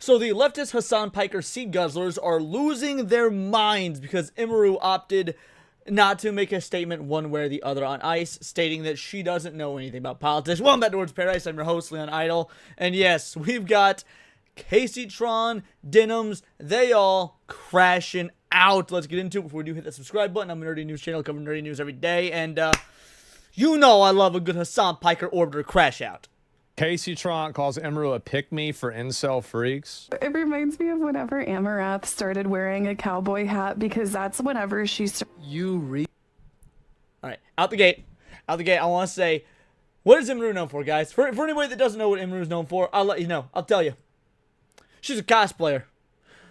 So the leftist Hassan Piker seed guzzlers are losing their minds because Emiru opted not to make a statement one way or the other on ICE, stating that she doesn't know anything about politics. Welcome back to Towards Paradise. I'm your host, Leon Idol. And yes, we've got Kaceytron, Denims, they all crashing out. Let's get into it. Before we do, hit that subscribe button. I'm a nerdy news channel covering nerdy news every day. And you know I love a good Hassan Piker orbiter crash out. Kaceytron calls Emiru a pick-me for incel freaks. It reminds me of whenever Amaranth started wearing a cowboy hat, because that's whenever she started. Alright, out the gate, I want to say, what is Emiru known for, guys? For anybody that doesn't know what Emiru is known for, I'll let you know. I'll tell you. She's a cosplayer.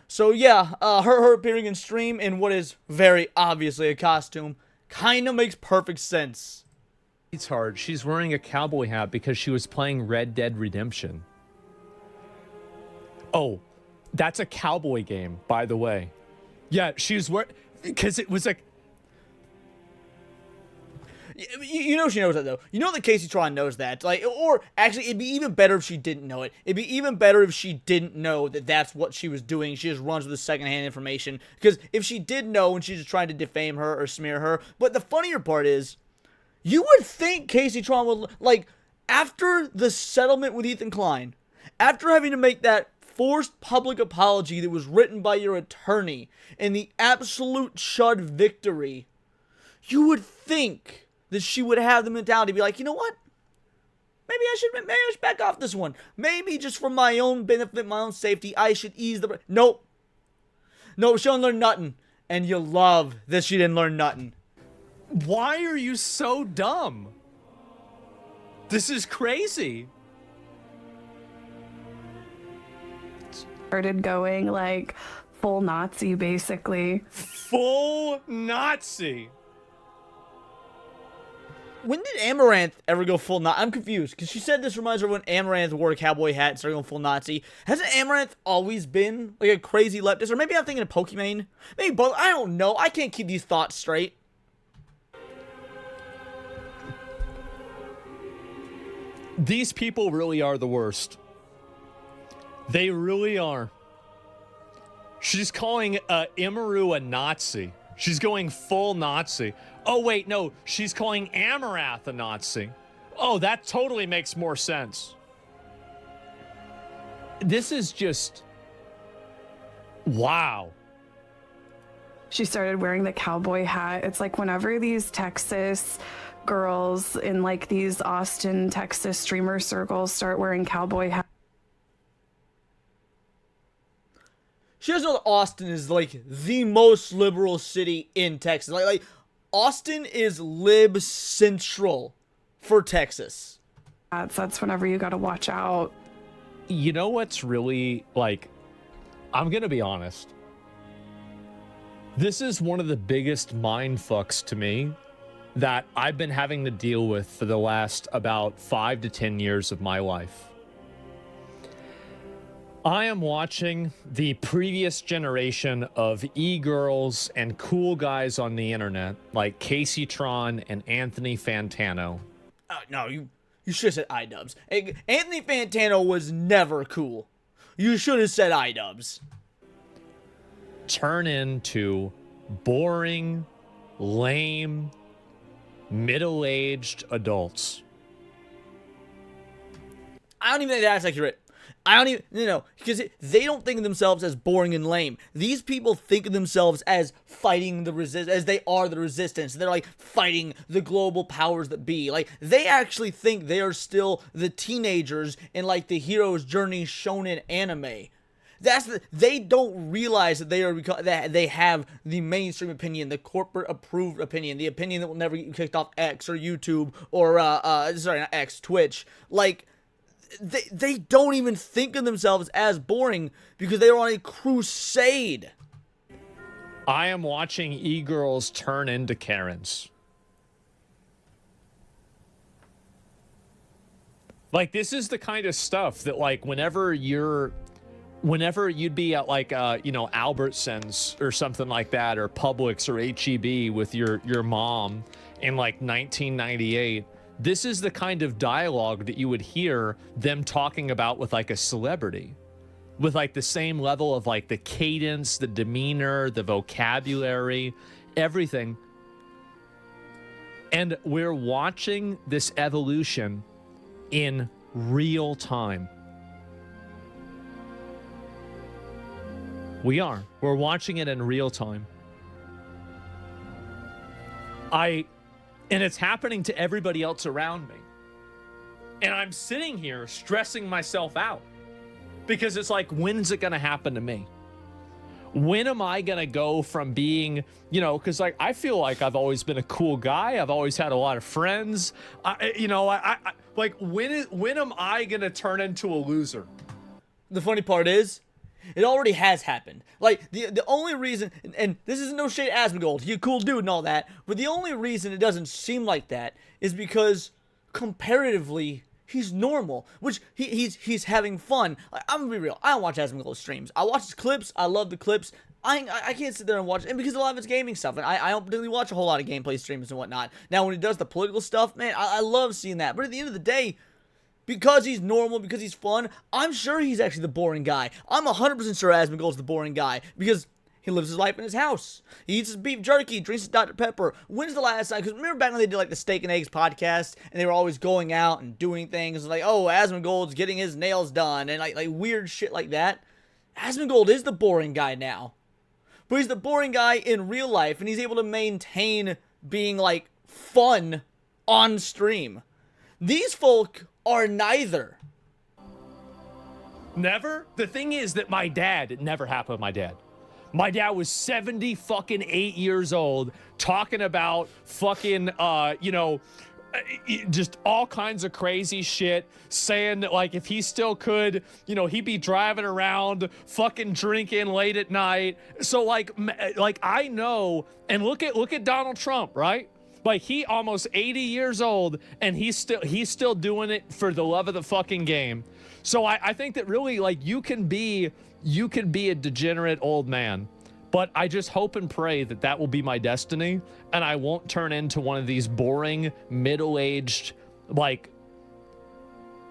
So yeah, her appearing in stream in what is very obviously a costume kind of makes perfect sense. It's hard. She's wearing a cowboy hat because she was playing Red Dead Redemption. Oh, that's a cowboy game, by the way. Yeah, she was wearing, because it was like, you know she knows that, though. You know that Kaceytron knows that. Like, or actually, it'd be even better if she didn't know it. It'd be even better if she didn't know that that's what she was doing. She just runs with the secondhand information. Because if she did know and she's just trying to defame her or smear her. But the funnier part is, you would think Kaceytron would, like, after the settlement with Ethan Klein, after having to make that forced public apology that was written by your attorney, and the absolute chud victory, you would think that she would have the mentality to be like, you know what? Maybe I should back off this one. Maybe just for my own benefit, my own safety, I should ease the... Nope. Nope, she didn't learn nothing. And you love that she didn't learn nothing. why are you so dumb? This is crazy. Started going like full Nazi, basically. Full Nazi. When did Amaranth ever go full Nazi? I'm confused, because she said this reminds her when Amaranth wore a cowboy hat and started going full Nazi. Hasn't Amaranth always been like a crazy leftist? Or maybe I'm thinking of Pokimane? Maybe both. I don't know. I can't keep these thoughts straight. These people really are the worst. They really are. She's calling Emiru a Nazi. She's going full Nazi. Oh, wait, no. She's calling Amaranth a Nazi. Oh, that totally makes more sense. This is just... wow. She started wearing the cowboy hat. It's like whenever these Texas girls in like these Austin, Texas streamer circles start wearing cowboy hats. She doesn't know that Austin is like the most liberal city in Texas. Like Austin is lib central for Texas. That's whenever you gotta watch out. You know what's really, like, I'm gonna be honest. This is one of the biggest mind fucks to me that I've been having to deal with for the last about 5 to 10 years of my life. I am watching the previous generation of e-girls and cool guys on the internet, like Kaceytron and Anthony Fantano. No, you should have said iDubbbz. Anthony Fantano was never cool. You should have said iDubbbz. Turn into boring, lame, middle-aged adults. I don't even think that's accurate. I don't even, no, because they don't think of themselves as boring and lame. These people think of themselves as fighting the resistance, as they are the resistance. They're like fighting the global powers that be. Like, they actually think they are still the teenagers in like the hero's journey shonen anime. They don't realize that that they have the mainstream opinion, the corporate approved opinion, the opinion that will never get kicked off X or YouTube or sorry, not X, Twitch. Like, they don't even think of themselves as boring because they are on a crusade. I am watching e-girls turn into Karens. Like, this is the kind of stuff that, like, whenever you'd be at, like, you know, Albertsons or something like that, or Publix or H-E-B with your mom in, like, 1998, this is the kind of dialogue that you would hear them talking about with, like, a celebrity. with like the same level of like the cadence, the demeanor, the vocabulary, everything. And we're watching this evolution in real time. We are. We're watching it in real time. And it's happening to everybody else around me. And I'm sitting here stressing myself out because it's like, when's it going to happen to me? When am I going to go from being, you know, because like I feel like I've always been a cool guy. I've always had a lot of friends. Like when am I going to turn into a loser? The funny part is, it already has happened. Like, the only reason, and this is no shade at Asmongold, he's a cool dude and all that, but the only reason it doesn't seem like that is because, comparatively, he's normal, which he's having fun. Like, I'm gonna be real, I don't watch Asmongold's streams. I watch his clips, I love the clips. I can't sit there and watch it, and because a lot of it's gaming stuff, and I don't particularly watch a whole lot of gameplay streams and whatnot. Now, when he does the political stuff, man, I love seeing that, but at the end of the day, because he's normal, because he's fun, I'm sure he's actually the boring guy. I'm 100% sure Asmongold's the boring guy, because he lives his life in his house. He eats his beef jerky, drinks his Dr. Pepper. When's the last time? Because remember back when they did like the Steak and Eggs podcast, and they were always going out and doing things like, oh, Asmongold's getting his nails done, and like weird shit like that. Asmongold is the boring guy now. But he's the boring guy in real life, and he's able to maintain being like fun on stream. These folk are neither. Never? The thing is that my dad, it never happened with my dad. My dad was 78 years old talking about fucking, just all kinds of crazy shit, saying that like if he still could, you know, he'd be driving around fucking drinking late at night. So like I know, and look at Donald Trump, right? Like he almost 80 years old and he's still doing it for the love of the fucking game. So I think that really like you can be a degenerate old man, but I just hope and pray that that will be my destiny and I won't turn into one of these boring middle-aged like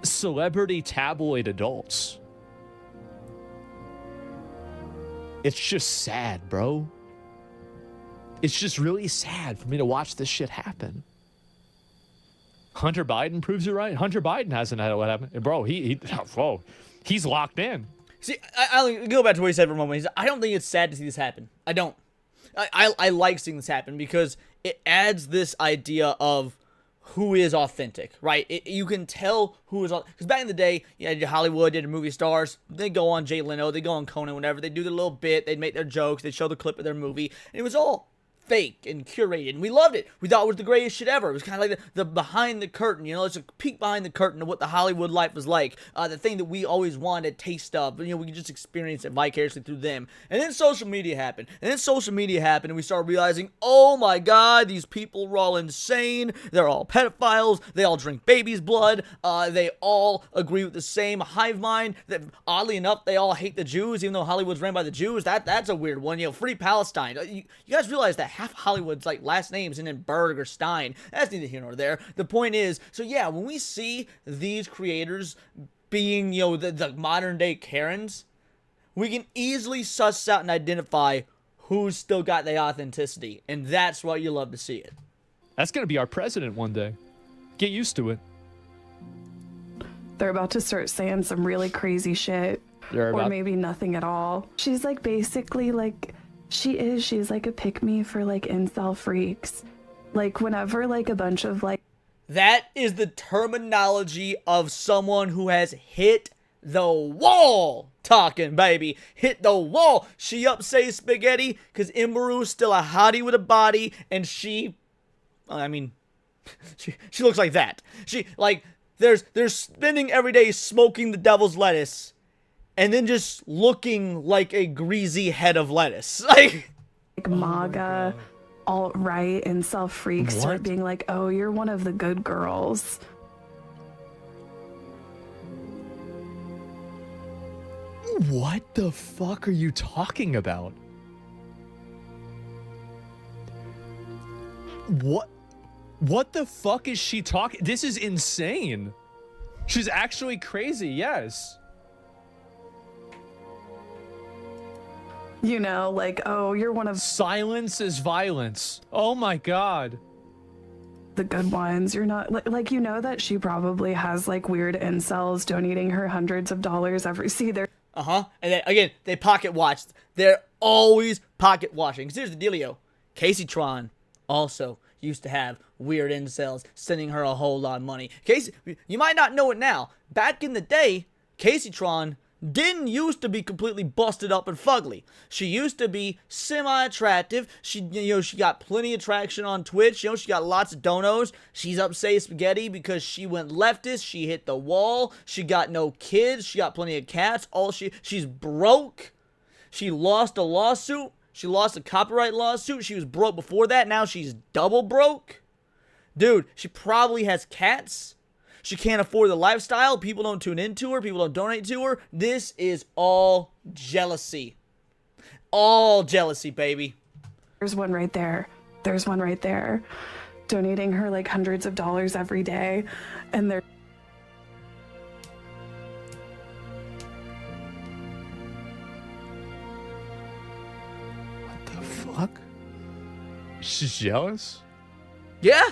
celebrity tabloid adults. It's just sad, bro. It's just really sad for me to watch this shit happen. Hunter Biden proves it right. Hunter Biden hasn't had what happened. Bro, he's locked in. See, I'll go back to what he said for a moment. I don't think it's sad to see this happen. I don't. I like seeing this happen because it adds this idea of who is authentic, right? You can tell who is, because back in the day, you had Hollywood, did movie stars, they go on Jay Leno, they go on Conan, whenever, they do their little bit, they'd make their jokes, they'd show the clip of their movie, and it was all fake and curated, and we loved it. We thought it was the greatest shit ever. It was kind of like the behind the curtain, you know, it's a peek behind the curtain of what the Hollywood life was like, the thing that we always wanted a taste of, you know, we could just experience it vicariously through them. And then social media happened, and we started realizing, oh my god, these people are all insane, they're all pedophiles, they all drink baby's blood, they all agree with the same hive mind, that oddly enough, they all hate the Jews, even though Hollywood's ran by the Jews. That's a weird one, you know, free Palestine. You guys realize that half Hollywood's like last names and then Berg or Stein. That's neither here nor there. The point is, so yeah, when we see these creators being, you know, the modern day Karens, we can easily suss out and identify who's still got the authenticity, and that's why you love to see it. That's gonna be our president one day. Get used to it. They're about to start saying some really crazy shit, or maybe nothing at all. She's like basically like, she's like a pick-me for like incel freaks. Like whenever like a bunch of like, that is the terminology of someone who has hit the wall talking, baby. Hit the wall. She up say spaghetti because Emiru's still a hottie with a body, and she looks like that. She like they're spending every day smoking the devil's lettuce and then just looking like a greasy head of lettuce. Like MAGA, alt-right, incel freaks start being like, oh, you're one of the good girls. What the fuck are you talking about? What the fuck is she talking? This is insane. She's actually crazy, yes. You know, like, oh, you're one of Silence is violence. Oh my God. the good ones. You're not like, you know that she probably has like weird incels donating her hundreds of dollars every. See, they're And then again, they pocket watched. They're always pocket watching. 'Cause here's the dealio: Kaceytron also used to have weird incels sending her a whole lot of money. Casey, you might not know it now. Back in the day, Kaceytron didn't used to be completely busted up and fugly. She used to be semi-attractive. She got plenty of traction on Twitch. She got lots of donos. She's upset spaghetti because she went leftist. She hit the wall. She got no kids. She got plenty of cats. She's broke. She lost a lawsuit. She lost a copyright lawsuit. She was broke before that. Now she's double broke. Dude, she probably has cats. She can't afford the lifestyle. People don't tune into her. People don't donate to her. This is all jealousy. All jealousy, baby. There's one right there. There's one right there. Donating her like hundreds of dollars every day. And they're What the fuck? She's jealous? Yeah?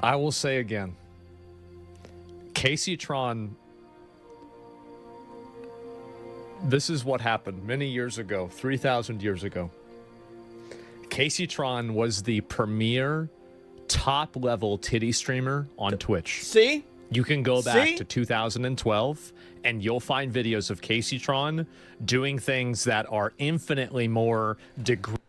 I will say again, Kaceytron, this is what happened many years ago, 3,000 years ago. Kaceytron was the premier top-level titty streamer on Twitch. See? You can go back See? to 2012, and you'll find videos of Kaceytron doing things that are infinitely more degrading.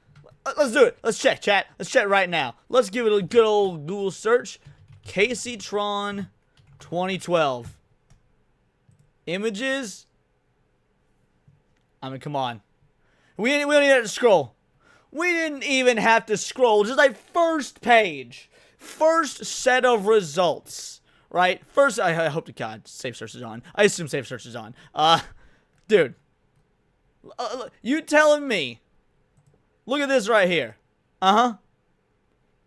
Let's do it. Let's check, chat. Let's check right now. Let's give it a good old Google search. Kaceytron 2012. Images. I mean, come on. We don't even have to scroll. We didn't even have to scroll. Just like first page. First set of results. Right? First, I hope to God safe search is on. I assume safe search is on. Dude. You telling me. Look at this right here.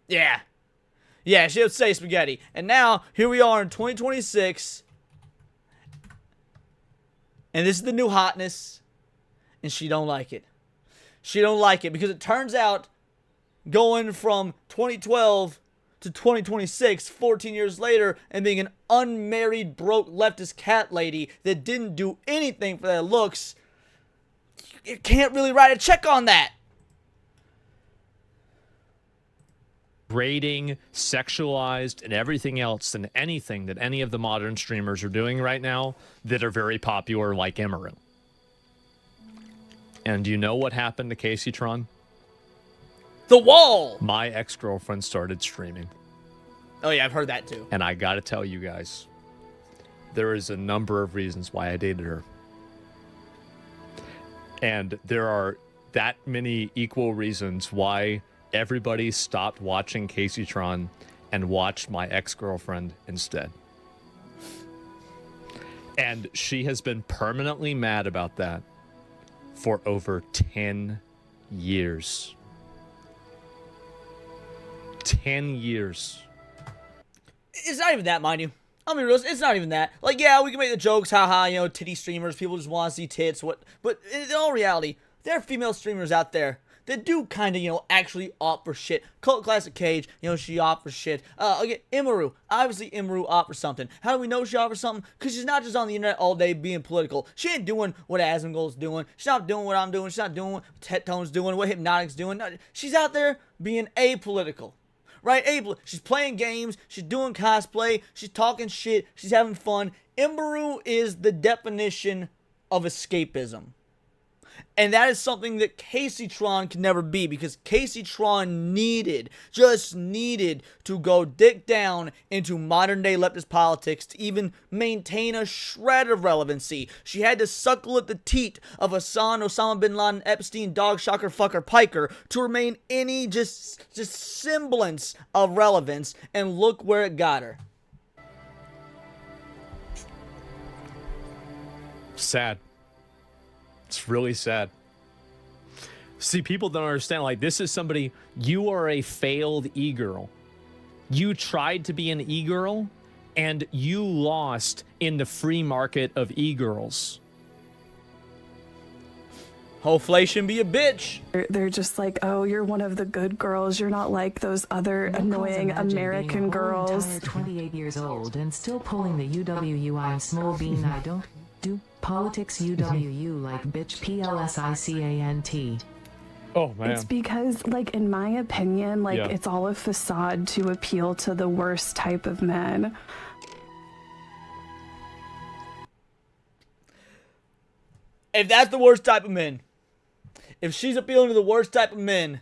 Yeah. Yeah, she would say spaghetti. And now, here we are in 2026. And this is the new hotness. And she don't like it. She don't like it because it turns out going from 2012 to 2026, 14 years later, and being an unmarried, broke leftist cat lady that didn't do anything for their looks, you can't really write a check on that. Rating, sexualized, and everything else than anything that any of the modern streamers are doing right now that are very popular, like Emiru. And do you know what happened to Kaceytron? The wall! My ex-girlfriend started streaming. Oh yeah, I've heard that too. And I gotta tell you guys, there is a number of reasons why I dated her. And there are that many equal reasons why everybody stopped watching Kaceytron and watched my ex-girlfriend instead. And she has been permanently mad about that for over 10 years. 10 years. It's not even that, mind you. I'll be real, it's not even that. Like, yeah, we can make the jokes, haha, titty streamers, people just want to see tits, but in all reality, there are female streamers out there that do kind of, actually opt for shit. Cult Classic Cage, she offers shit. Again, Emiru. Obviously, Emiru offers something. How do we know she offers something? Because she's not just on the internet all day being political. She ain't doing what Asmongold's doing. She's not doing what I'm doing. She's not doing what Tettone's doing, what Hypnotic's doing. No, she's out there being apolitical. Right? She's playing games. She's doing cosplay. She's talking shit. She's having fun. Emiru is the definition of escapism. And that is something that Kaceytron can never be, because Kaceytron just needed to go dick down into modern day leftist politics to even maintain a shred of relevancy. She had to suckle at the teat of Hassan, Osama bin Laden, Epstein, dog, shocker, fucker, piker to remain any just semblance of relevance, and look where it got her. Sad. It's really sad. See, people don't understand. Like, this is somebody, you are a failed e-girl. You tried to be an e-girl, and you lost in the free market of e-girls. Hoflation be a bitch. They're just like, oh, you're one of the good girls. You're not like those other annoying American girls. 28 years old and still pulling the UWU. Small bean. I don't do politics. UWU like bitch. PLSICANT. Oh man. It's because, like, in my opinion, like, it's all a facade to appeal to the worst type of men. If that's the worst type of men, if she's appealing to the worst type of men,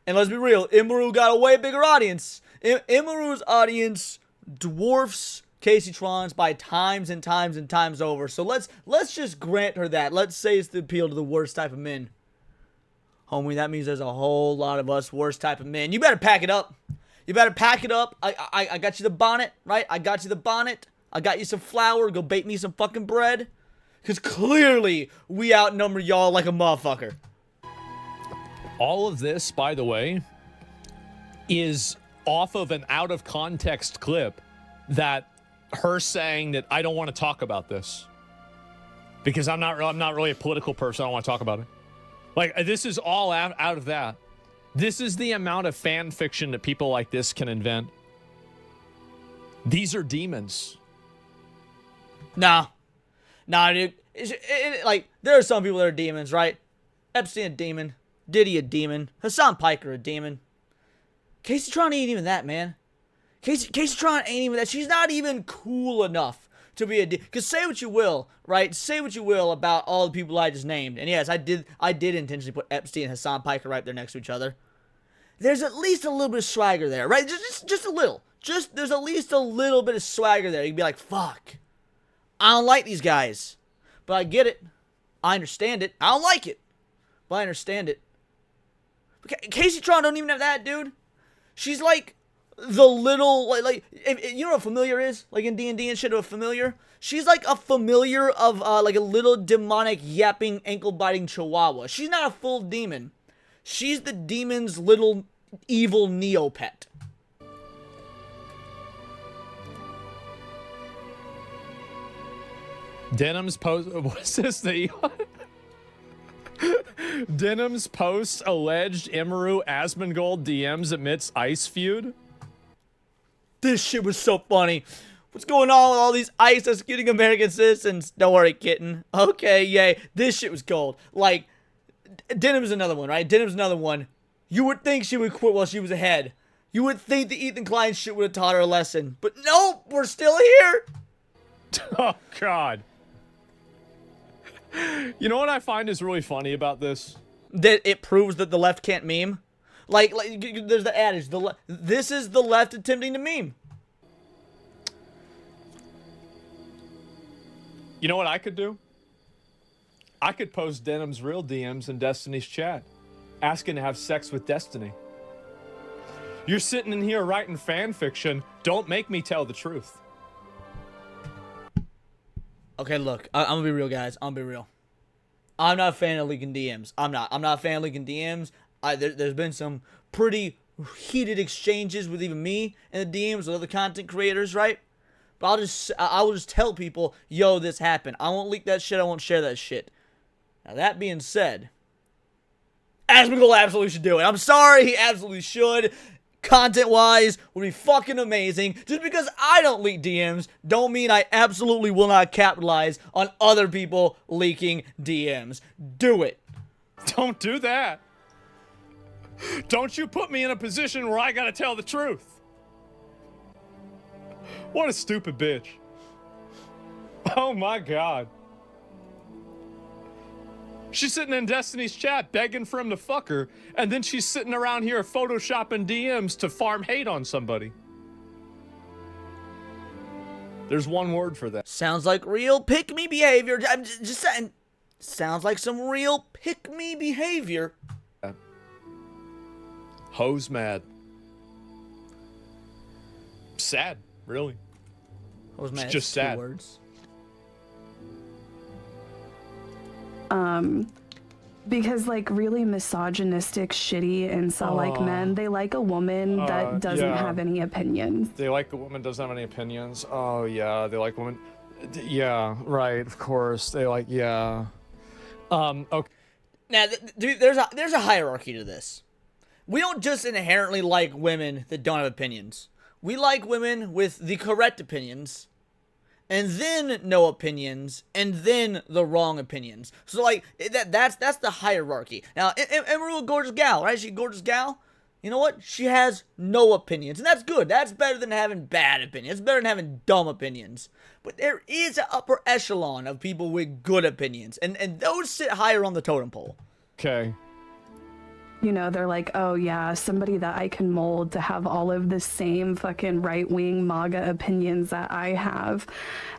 and let's be real, Emiru got a way bigger audience. Emiru's audience dwarfs Kaceytron's by times and times and times over. So let's just grant her that. Let's say it's the appeal to the worst type of men. Homie, that means there's a whole lot of us worst type of men. You better pack it up. You better pack it up. I got you the bonnet, right? I got you the bonnet. I got you some flour. Go bake me some fucking bread. Because clearly, we outnumber y'all like a motherfucker. All of this, by the way, is off of an out-of-context clip that her saying that I don't want to talk about this. Because I'm not really a political person. I don't want to talk about it. Like, this is all out of that. This is the amount of fan fiction that people like this can invent. These are demons. Nah, dude. Like, there are some people that are demons, right? Epstein a demon. Diddy a demon. Hassan Piker a demon. Kaceytron ain't even that, man. Kaceytron ain't even that. She's not even cool enough to be a demon. Because say what you will, right? Say what you will about all the people I just named. And yes, I did intentionally put Epstein and Hassan Piker right there next to each other. There's at least a little bit of swagger there, right? Just a little. There's at least a little bit of swagger there. You'd be like, fuck. I don't like these guys. But I get it. I understand it. I don't like it. But I understand it. Kaceytron don't even have that, dude. She's like the little, like you know what a familiar is? Like in D&D and shit, a familiar? She's like a familiar of, like a little demonic, yapping, ankle-biting chihuahua. She's not a full demon. She's the demon's little evil Neopet. Denims post. What's this thing? Denims posts alleged Emiru Asmongold DMs amidst ICE feud. This shit was so funny. What's going on with all these ICE that's getting American citizens? Don't worry, kitten. Okay, yay. This shit was gold. Like, Denim's another one, right? Denim's another one. You would think she would quit while she was ahead. You would think the Ethan Klein shit would have taught her a lesson. But nope, we're still here. Oh, God. You know what I find is really funny about this? That it proves that the left can't meme. Like there's the adage, this is the left attempting to meme. You know what I could do? I could post Denim's real DMs in Destiny's chat, asking to have sex with Destiny. You're sitting in here writing fan fiction. Don't make me tell the truth. Okay, look, I'm gonna be real, guys. I'm gonna be real. I'm not a fan of leaking DMs. I'm not a fan of leaking DMs. There's been some pretty heated exchanges with even me and the DMs with other content creators, right? But I will just tell people, yo, this happened. I won't leak that shit. I won't share that shit. Now, that being said, Asmongold absolutely should do it. I'm sorry, he absolutely should. Content-wise, would be fucking amazing. Just because I don't leak DMs, don't mean I absolutely will not capitalize on other people leaking DMs. Do it. Don't do that. Don't you put me in a position where I gotta tell the truth. What a stupid bitch. Oh my God. She's sitting in Destiny's chat begging for him to fuck her, and then she's sitting around here photoshopping DMs to farm hate on somebody. There's one word for that. Sounds like real pick-me behavior. I'm just saying. Sounds like some real pick-me behavior. Hoes mad. Sad, really. Hoes mad. It's just sad. 2 words. Because, like, really misogynistic, shitty incel-like men, they like a woman that doesn't have any opinions. They like a woman doesn't have any opinions. Oh, yeah, they like women. Yeah, right, of course. They like, yeah. Okay. Now, there's a hierarchy to this. We don't just inherently like women that don't have opinions. We like women with the correct opinions, and then no opinions, and then the wrong opinions. So, like, that's the hierarchy. Now, Emiru, a gorgeous gal, right? She's a gorgeous gal. You know what? She has no opinions, and that's good. That's better than having bad opinions. It's better than having dumb opinions. But there is an upper echelon of people with good opinions, and those sit higher on the totem pole. Okay. You know, they're like, oh yeah, somebody that I can mold to have all of the same fucking right-wing MAGA opinions that I have.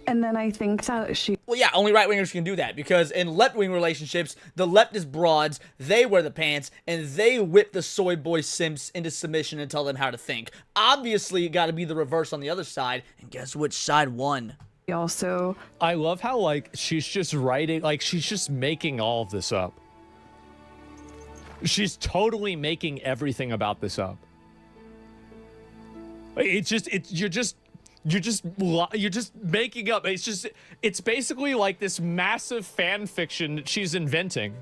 And then I think that Well, yeah, only right-wingers can do that, because in left-wing relationships, the leftist broads, they wear the pants, and they whip the soy boy simps into submission and tell them how to think. Obviously, it gotta be the reverse on the other side, and guess which side won? also... I love how, like, she's just writing, like, she's just making all of this up. She's totally making everything about this up. You're just making up. It's basically like this massive fan fiction that she's inventing.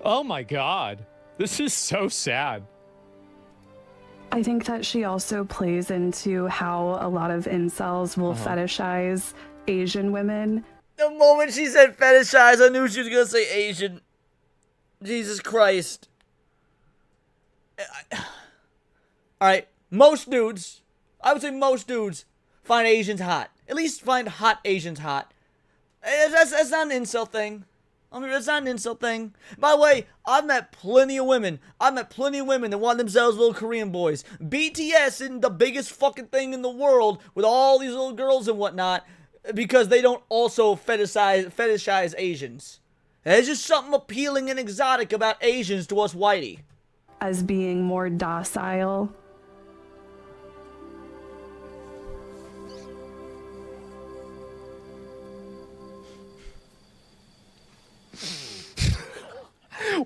Oh my God. This is so sad. I think that she also plays into how a lot of incels will fetishize Asian women. The moment she said fetishize, I knew she was gonna say Asian. Jesus Christ. Alright, most dudes, I would say most dudes, find Asians hot. At least find hot Asians hot. That's not an incel thing. I mean, that's not an incel thing. By the way, I've met plenty of women. I've met plenty of women that want themselves little Korean boys. BTS isn't the biggest fucking thing in the world with all these little girls and whatnot because they don't also fetishize Asians. There's just something appealing and exotic about Asians to us whitey. As being more docile.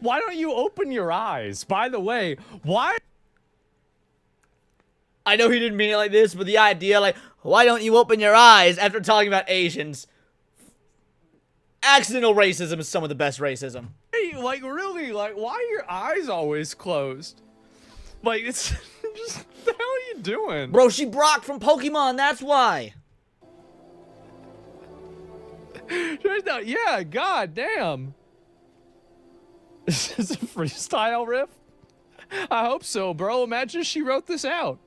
Why don't you open your eyes? By the way, why? I know he didn't mean it like this, but the idea, like, why don't you open your eyes after talking about Asians? Accidental racism is some of the best racism. Hey, like, really? Like, why are your eyes always closed? Like, it's just, what the hell are you doing? Bro, she Brock from Pokemon, that's why. Yeah, god damn. Is this a freestyle riff? I hope so, bro. Imagine she wrote this out.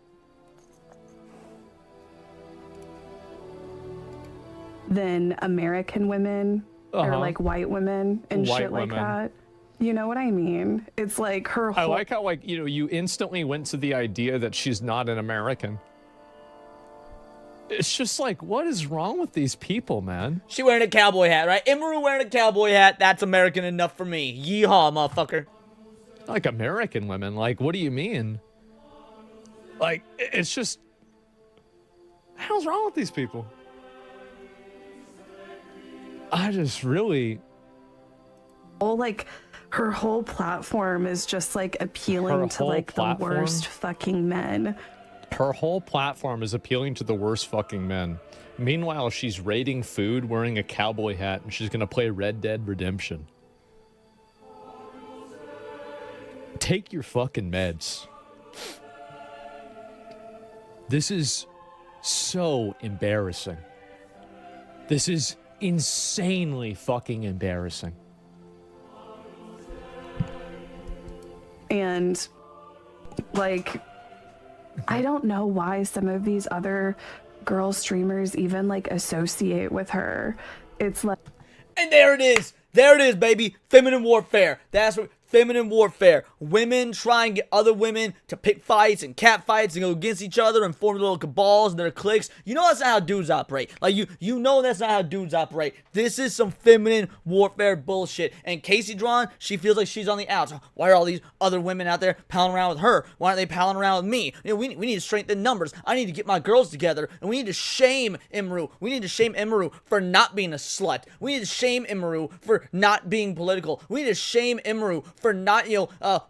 Than American women or like white women and shit like that. You know what I mean? It's like her whole... I like how, like, you know, you instantly went to the idea that she's not an American. It's just like, what is wrong with these people, man? She wearing a cowboy hat, right? Emiru wearing a cowboy hat, that's American enough for me. Yeehaw, motherfucker. Like, American women? Like, what do you mean? Like, it's just... What the hell's wrong with these people? I just really... Oh, like... Her whole platform is just like appealing to like the worst fucking men. Her whole platform is appealing to the worst fucking men. Meanwhile, she's raiding food, wearing a cowboy hat, and she's gonna play Red Dead Redemption. Take your fucking meds. This is so embarrassing. This is insanely fucking embarrassing. And, like, I don't know why some of these other girl streamers even, like, associate with her. It's like... And there it is! There it is, baby! Feminine warfare! That's what... Feminine warfare. Women try and get other women to pick fights and cat fights and go against each other and form little cabals and their cliques. You know that's not how dudes operate. Like, you know that's not how dudes operate. This is some feminine warfare bullshit. And Kaceytron, she feels like she's on the outs. Why are all these other women out there palling around with her? Why aren't they palling around with me? You know, we need to strengthen numbers. I need to get my girls together, and we need to shame Emiru. We need to shame Emiru for not being a slut. We need to shame Emiru for not being political. We need to shame Emiru for not,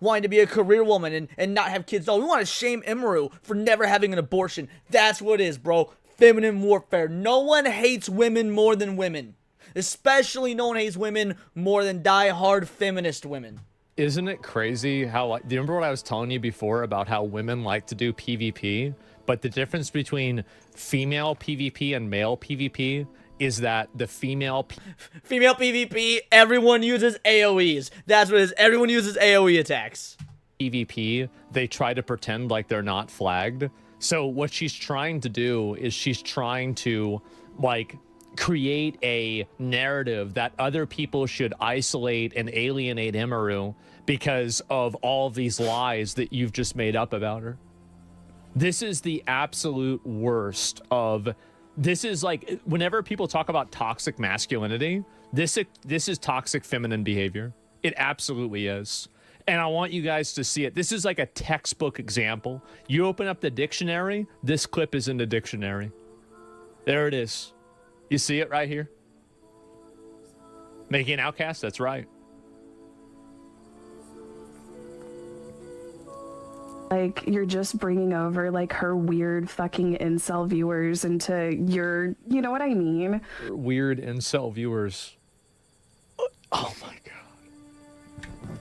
wanting to be a career woman and not have kids. No, we want to shame Emiru for never having an abortion. That's what it is, bro. Feminine warfare. No one hates women more than women. Especially no one hates women more than die-hard feminist women. Isn't it crazy how, do you remember what I was telling you before about how women like to do PvP? But the difference between female PvP and male PvP is that the female PvP, everyone uses AoEs. That's what it is. Everyone uses AoE attacks. PvP, they try to pretend like they're not flagged. So what she's trying to do is she's trying to, like, create a narrative that other people should isolate and alienate Emiru because of all of these lies that you've just made up about her. This is the absolute worst of... This is like, whenever people talk about toxic masculinity, this is toxic feminine behavior. It absolutely is. And I want you guys to see it. This is like a textbook example. You open up the dictionary, this clip is in the dictionary. There it is. You see it right here? Making an outcast, that's right. Like, you're just bringing over, like, her weird fucking incel viewers into your... You know what I mean? Weird incel viewers. Oh, my God.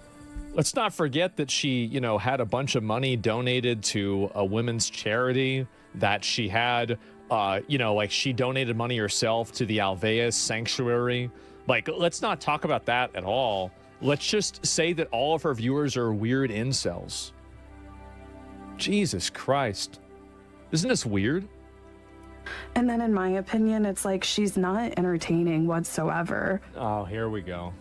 Let's not forget that she, had a bunch of money donated to a women's charity, that she had, like, she donated money herself to the Alveus Sanctuary. Like, let's not talk about that at all. Let's just say that all of her viewers are weird incels. Jesus Christ. Isn't this weird? And then in my opinion, it's like she's not entertaining whatsoever. Oh, here we go.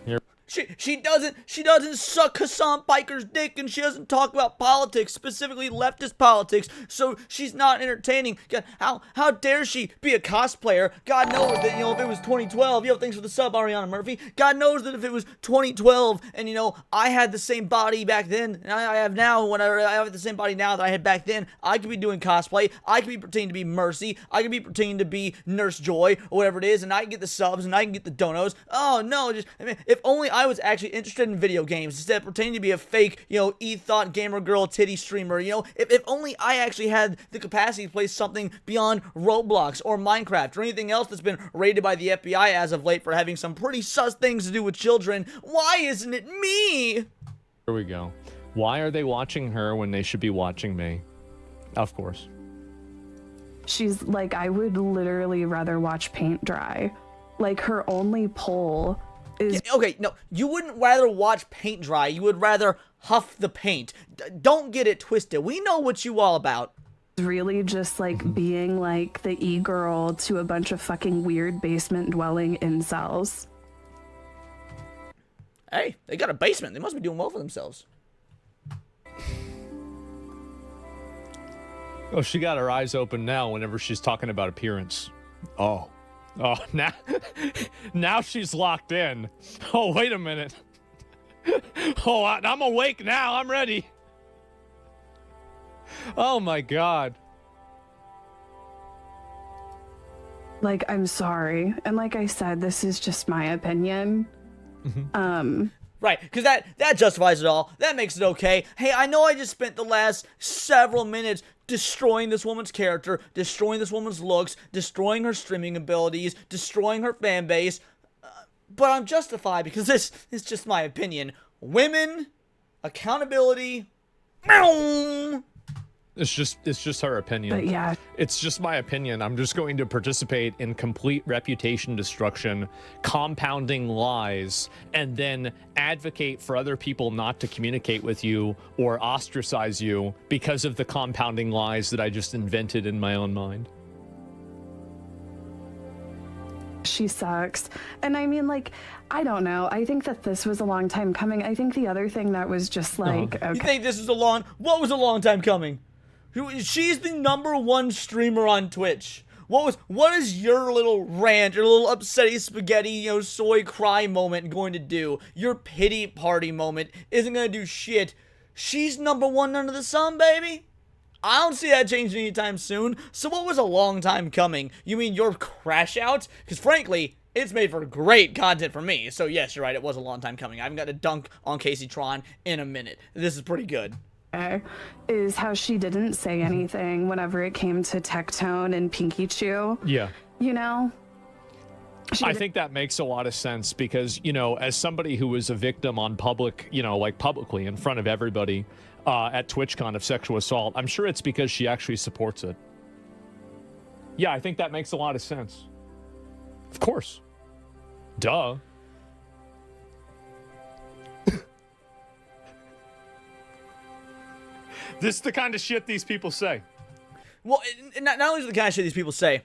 She doesn't suck Hassan Piker's dick, and she doesn't talk about politics, specifically leftist politics, so she's not entertaining. God, how dare she be a cosplayer? God knows that, if it was 2012, thanks for the sub, Ariana Murphy. God knows that if it was 2012, and, I had the same body back then, and I have now, whenever I have the same body now that I had back then, I could be doing cosplay, I could be pretending to be Mercy, I could be pretending to be Nurse Joy, or whatever it is, and I can get the subs, and I can get the donos. Oh, no, if only I was actually interested in video games instead of pretending to be a fake, e-thought gamer girl titty streamer. If only I actually had the capacity to play something beyond Roblox or Minecraft or anything else that's been rated by the FBI as of late for having some pretty sus things to do with children. Why isn't it me? Here we go. Why are they watching her when they should be watching me? Of course. She's like, I would literally rather watch paint dry. Like, her only poll is... Okay, no, you wouldn't rather watch paint dry. You would rather huff the paint. Don't get it twisted. We know what you all about. Really just, like, being, like, the e-girl to a bunch of fucking weird basement-dwelling incels. Hey, they got a basement. They must be doing well for themselves. Oh, she got her eyes open now whenever she's talking about appearance. Oh, now she's locked in. Oh, wait a minute. Oh, I'm awake now. I'm ready. Oh, my God. Like, I'm sorry. And like I said, this is just my opinion. Right, because that justifies it all. That makes it okay. Hey, I know I just spent the last several minutes destroying this woman's character, destroying this woman's looks, destroying her streaming abilities, destroying her fan base, but I'm justified because this is just my opinion. Women, accountability, It's just her opinion. But yeah. It's just my opinion. I'm just going to participate in complete reputation destruction, compounding lies, and then advocate for other people not to communicate with you or ostracize you because of the compounding lies that I just invented in my own mind. she sucks. And I mean, like, I don't know. I think that this was a long time coming. I think the other thing that was just like, okay. You think this is what was a long time coming? She's the #1 streamer on Twitch. What is your little rant, your little upsetty spaghetti, soy cry moment going to do? Your pity party moment isn't going to do shit. She's #1 under the sun, baby. I don't see that changing anytime soon. So what was a long time coming? You mean your crash out? Because frankly, it's made for great content for me. So yes, you're right, it was a long time coming. I haven't got to dunk on Kaceytron in a minute. This is pretty good. Is how she didn't say anything whenever it came to Tectone and Pinky Chew. Yeah. I think that makes a lot of sense because, as somebody who was a victim on public, like publicly in front of everybody at TwitchCon of sexual assault, I'm sure it's because she actually supports it. Yeah, I think that makes a lot of sense. Of course. Duh. This is the kind of shit these people say. Well, not only is it the kind of shit these people say,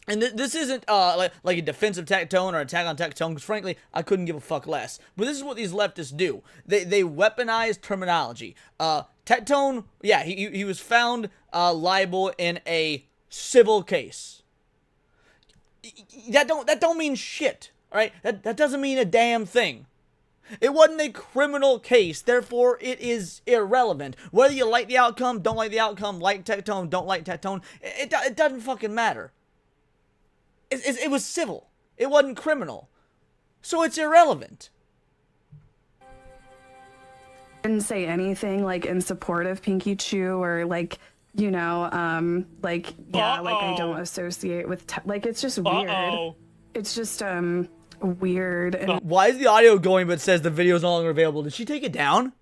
and this isn't like a defense of Tectone or attack on Tectone, because frankly, I couldn't give a fuck less. But this is what these leftists do. They weaponize terminology. Tectone, yeah, he was found liable in a civil case. That don't mean shit, all right? That doesn't mean a damn thing. It wasn't a criminal case, therefore it is irrelevant. Whether you like the outcome, don't like the outcome, like Tectone, don't like Tectone, it doesn't fucking matter. It was civil. It wasn't criminal. So it's irrelevant. Didn't say anything like in support of Pinky Chew or like, I don't associate with, it's just weird. It's just, weird. And why is the audio going but says the video is no longer available? Did she take it down?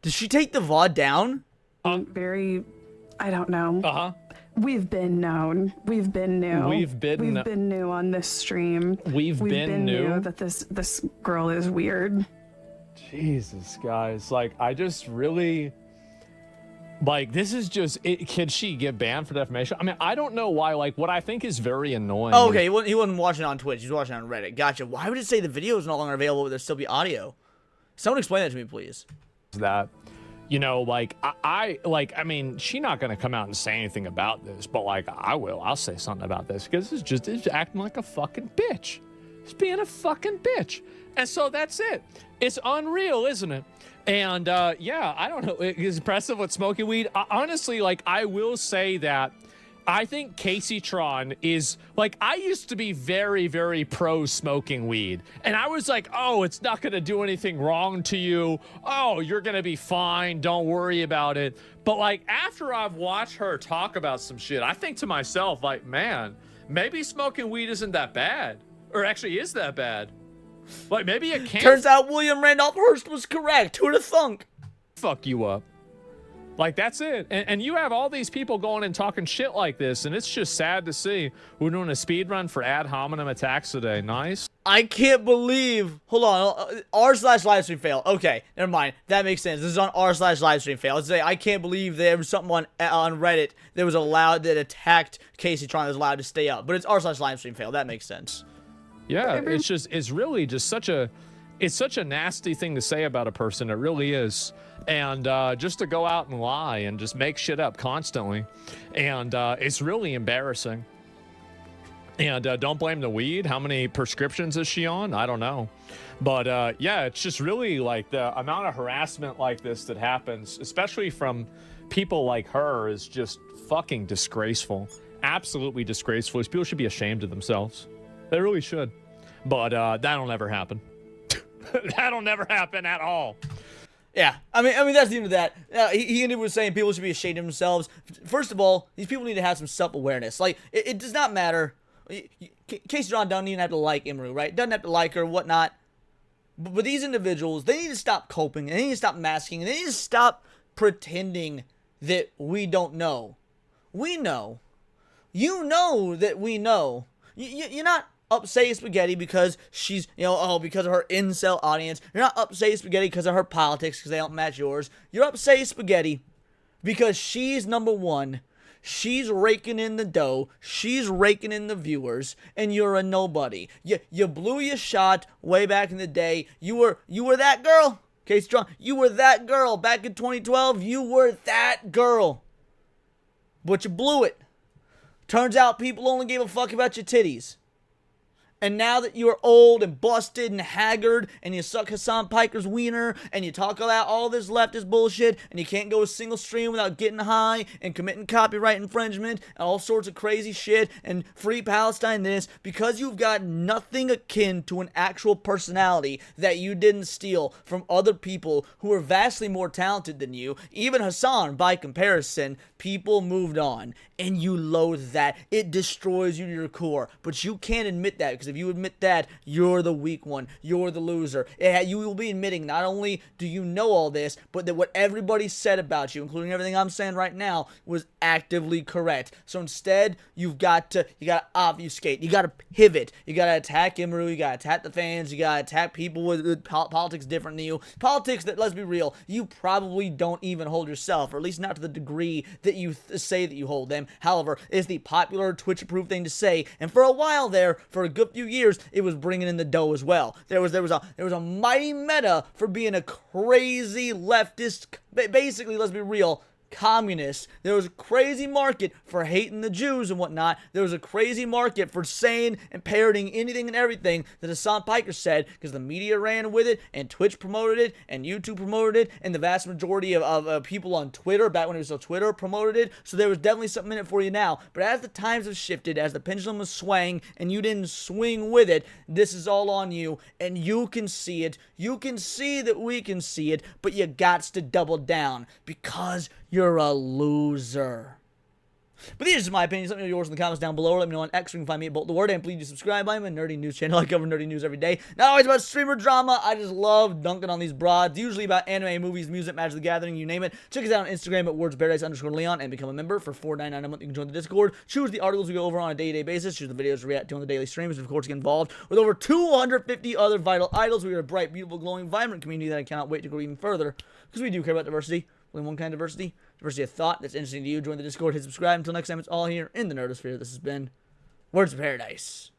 Did she take the VOD down? I don't know. We've been known. We've been new. We've been new on this stream. We've been new that this girl is weird. Jesus, guys. I just really... this is just... Can she get banned for defamation? I mean, I don't know why. What I think is very annoying... Oh, okay. He wasn't watching on Twitch. He was watching on Reddit. Gotcha. Why would it say the video is no longer available but there still be audio? Someone explain that to me, please. That, I mean, she's not going to come out and say anything about this, but, I will. I'll say something about this because it's acting like a fucking bitch. It's being a fucking bitch. And so that's it. It's unreal, isn't it? And, yeah, I don't know. It's impressive with smoking weed. Honestly, I will say that I think Kaceytron is, I used to be very, very pro smoking weed. And I was like, oh, it's not going to do anything wrong to you. Oh, you're going to be fine. Don't worry about it. But, after I've watched her talk about some shit, I think to myself, man, maybe smoking weed isn't that bad. Or actually is that bad. Maybe it can't. Turns out William Randolph Hearst was correct. Who'd have thunk? Fuck you up. That's it. And you have all these people going and talking shit like this, and it's just sad to see. We're doing a speed run for ad hominem attacks today. Nice. I can't believe. Hold on. r/livestream fail. Okay, never mind. That makes sense. This is on r/livestream fail. Let's say I can't believe there was something on Reddit that was allowed that attacked Kaceytron that was allowed to stay up. But it's r/livestream fail. That makes sense. Yeah, it's really just such a nasty thing to say about a person. It really is. And just to go out and lie and just make shit up constantly. And it's really embarrassing. And don't blame the weed. How many prescriptions is she on? I don't know. But yeah, it's just really the amount of harassment like this that happens, especially from people like her, is just fucking disgraceful. Absolutely disgraceful. These people should be ashamed of themselves. They really should. But that'll never happen. That'll never happen at all. Yeah, I mean that's the end of that. He ended with saying people should be ashamed of themselves. First of all, these people need to have some self-awareness. It does not matter. Kaceytron doesn't even have to like Emiru, right? Doesn't have to like her, whatnot. But these individuals, they need to stop coping. They need to stop masking. They need to stop pretending that we don't know. We know. You know that we know. You're not upset spaghetti because she's, because of her incel audience. You're not upset spaghetti because of her politics because they don't match yours. You're upset spaghetti because she's #1. She's raking in the dough. She's raking in the viewers, and you're a nobody. You blew your shot way back in the day. You were that girl. Kaceytron, you were that girl back in 2012. You were that girl. But you blew it. Turns out people only gave a fuck about your titties. And now that you're old and busted and haggard, and you suck Hassan Piker's wiener, and you talk about all this leftist bullshit, and you can't go a single stream without getting high and committing copyright infringement and all sorts of crazy shit and free Palestine this, because you've got nothing akin to an actual personality that you didn't steal from other people who are vastly more talented than you, even Hassan by comparison, people moved on. And you loathe that. It destroys you to your core. But you can't admit that, because if you admit that, you're the weak one. You're the loser. You will be admitting not only do you know all this, but that what everybody said about you, including everything I'm saying right now, was actively correct. So instead, you got to obfuscate. You got to pivot. You got to attack Emiru. You got to attack the fans. You got to attack people with politics different than you. Politics that, let's be real, you probably don't even hold yourself, or at least not to the degree that you say that you hold them. However, it's the popular Twitch-approved thing to say, and for a while there, for a good few years, it was bringing in the dough as well. There was a mighty meta for being a crazy leftist, basically, let's be real, communists. There was a crazy market for hating the Jews and whatnot. There was a crazy market for saying and parroting anything and everything that Hassan Piker said, because the media ran with it, and Twitch promoted it, and YouTube promoted it, and the vast majority of people on Twitter, back when it was still Twitter, promoted it. So there was definitely something in it for you now. But as the times have shifted, as the pendulum was swaying, and you didn't swing with it, this is all on you, and you can see it. You can see that we can see it, but you gots to double down, because you're a loser. But these are just my opinions. Let me know yours in the comments down below. Let me know on X where you can find me at Bolt the Word. And please do subscribe. I'm a nerdy news channel. I cover nerdy news every day. Not always about streamer drama. I just love dunking on these broads. Usually about anime, movies, music, Magic the Gathering, you name it. Check us out on Instagram at wordsparadise_Leon and become a member for $4.99 a month. You can join the Discord. Choose the articles we go over on a day-to-day basis. Choose the videos we react to on the daily streams. And of course, get involved with over 250 other vital idols. We are a bright, beautiful, glowing, vibrant community that I cannot wait to grow even further, because we do care about diversity. Only one kind of diversity. Diversity of thought that's interesting to you. Join the Discord, hit subscribe. Until next time, it's all here in the Nerdosphere. This has been Words of Paradise.